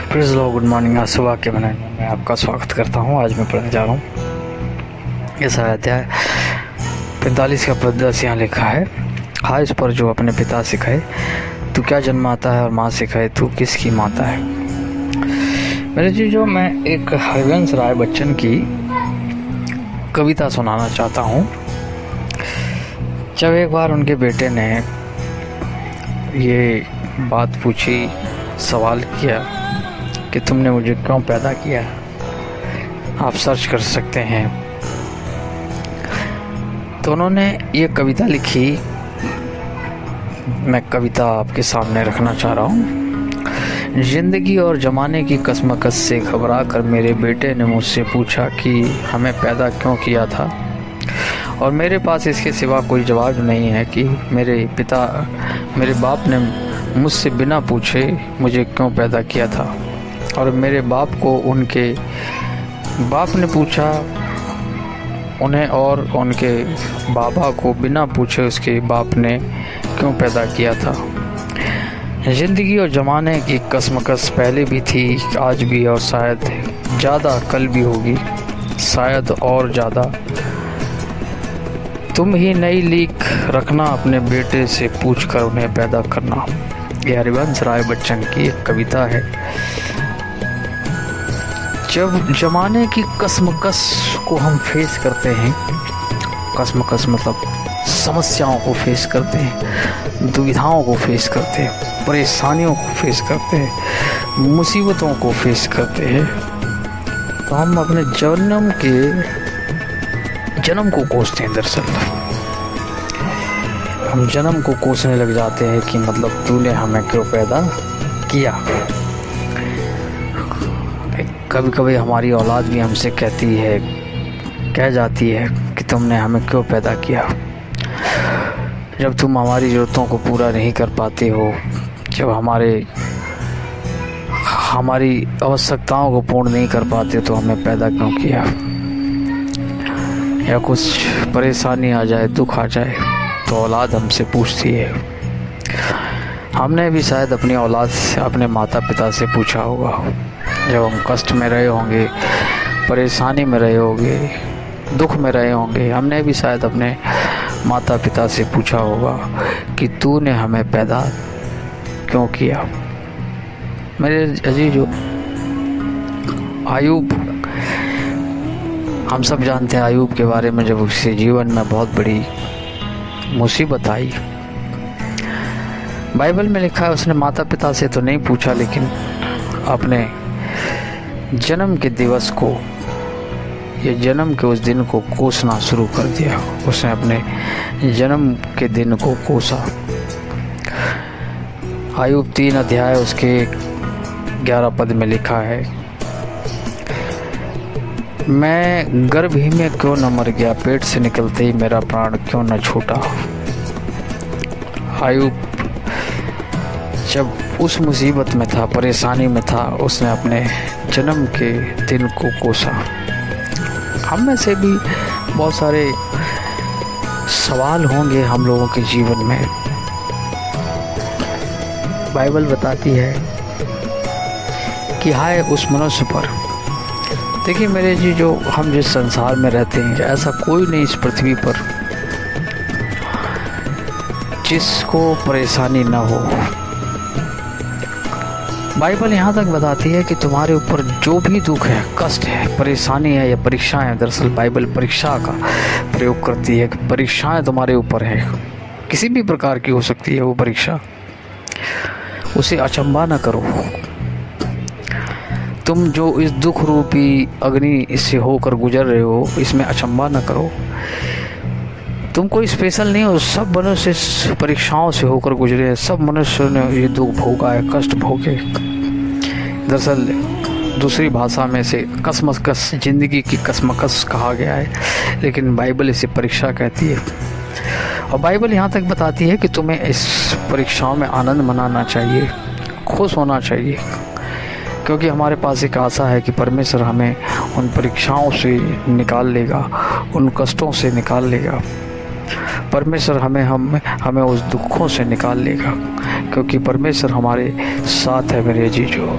Praise Lord, good morning. आज सुबह के मैं आपका स्वागत करता हूँ। आज मैं पढ़ने जा रहा हूँ ऐसा अध्याय 45 का पद 10 यहाँ लिखा है। हाँ, इस पर जो अपने पिता सिखाए तू क्या जन्माता है, और माँ सिखाए तू किसकी माता है। मेरे जी जो मैं एक हरिवंश राय बच्चन की कविता सुनाना चाहता हूँ। जब एक बार उनके बेटे ने ये बात पूछी, सवाल किया कि तुमने मुझे क्यों पैदा किया, आप सर्च कर सकते हैं। तो उन्होंने ये कविता लिखी। मैं कविता आपके सामने रखना चाह रहा हूँ। ज़िंदगी और ज़माने की कशमकश से घबरा कर मेरे बेटे ने मुझसे पूछा कि हमें पैदा क्यों किया था, और मेरे पास इसके सिवा कोई जवाब नहीं है कि मेरे बाप ने मुझसे बिना पूछे मुझे क्यों पैदा किया था, और मेरे बाप को उनके बाप ने पूछा उन्हें, और उनके बाबा को बिना पूछे उसके बाप ने क्यों पैदा किया था। ज़िंदगी और ज़माने की कशमकश पहले भी थी, आज भी, और शायद ज़्यादा कल भी होगी, शायद और ज़्यादा। तुम ही नई लीक रखना, अपने बेटे से पूछकर उन्हें पैदा करना। ये हरिवंश राय बच्चन की एक कविता है। जब ज़माने की कशमकश को हम फेस करते हैं, कशमकश मतलब समस्याओं को फेस करते हैं, दुविधाओं को फेस करते हैं, परेशानियों को फेस करते हैं, मुसीबतों को फेस करते हैं, तो हम अपने जन्म को कोसते हैं। दरअसल हम जन्म को कोसने लग जाते हैं कि मतलब तूने हमें क्यों पैदा किया। कभी कभी हमारी औलाद भी हमसे कह जाती है कि तुमने हमें क्यों पैदा किया, जब तुम हमारी ज़रूरतों को पूरा नहीं कर पाते हो, जब हमारी आवश्यकताओं को पूर्ण नहीं कर पाते, तो हमें पैदा क्यों किया। या कुछ परेशानी आ जाए, दुख आ जाए, तो औलाद हमसे पूछती है। हमने भी शायद अपनी औलाद से, अपने माता पिता से पूछा होगा, जब हम कष्ट में रहे होंगे, परेशानी में रहे होंगे, दुख में रहे होंगे, हमने भी शायद अपने माता पिता से पूछा होगा कि तूने हमें पैदा क्यों किया। मेरे अजीजों, आयूब, हम सब जानते हैं आयूब के बारे में। जब उसके जीवन में बहुत बड़ी मुसीबत आई, बाइबल में लिखा है उसने माता पिता से तो नहीं पूछा, लेकिन अपने जन्म के दिवस को, ये जन्म के उस दिन को कोसना शुरू कर दिया। उसने अपने जन्म के दिन को कोसा। आयूब 3 अध्याय उसके 11 पद में लिखा है, मैं गर्भ ही में क्यों न मर गया, पेट से निकलते ही मेरा प्राण क्यों न छूटा। आयूब जब उस मुसीबत में था, परेशानी में था, उसने अपने जन्म के दिन को कोसा। हम में से भी बहुत सारे सवाल होंगे हम लोगों के जीवन में। बाइबल बताती है कि हाय उस मनुष्य पर। देखिए मेरे जी, जो हम जिस संसार में रहते हैं, ऐसा कोई नहीं इस पृथ्वी पर जिसको परेशानी ना हो। बाइबल यहाँ तक बताती है कि तुम्हारे ऊपर जो भी दुख है, कष्ट है, परेशानी है या परीक्षाएं हैं। दरअसल बाइबल परीक्षा का प्रयोग करती है कि परीक्षाएं तुम्हारे ऊपर है, किसी भी प्रकार की हो सकती है वो परीक्षा। उसे अचंभा न करो। तुम जो इस दुख रूपी अग्नि से होकर गुजर रहे हो, इसमें अचंभा न करो। तुम कोई स्पेशल नहीं हो, सब मनुष्य इस परीक्षाओं से होकर गुजरे, सब मनुष्य ने ये दुख भोगा है, कष्ट भोगे। दरअसल दूसरी भाषा में से कशमकश, जिंदगी की कशमकश कहा गया है, लेकिन बाइबल इसे परीक्षा कहती है। और बाइबल यहाँ तक बताती है कि तुम्हें इस परीक्षाओं में आनंद मनाना चाहिए, खुश होना चाहिए, क्योंकि हमारे पास एक आशा है कि परमेश्वर हमें उन परीक्षाओं से निकाल लेगा, उन कष्टों से निकाल लेगा। परमेश्वर हमें उस दुखों से निकाल लेगा, क्योंकि परमेश्वर हमारे साथ है मेरे जीजो।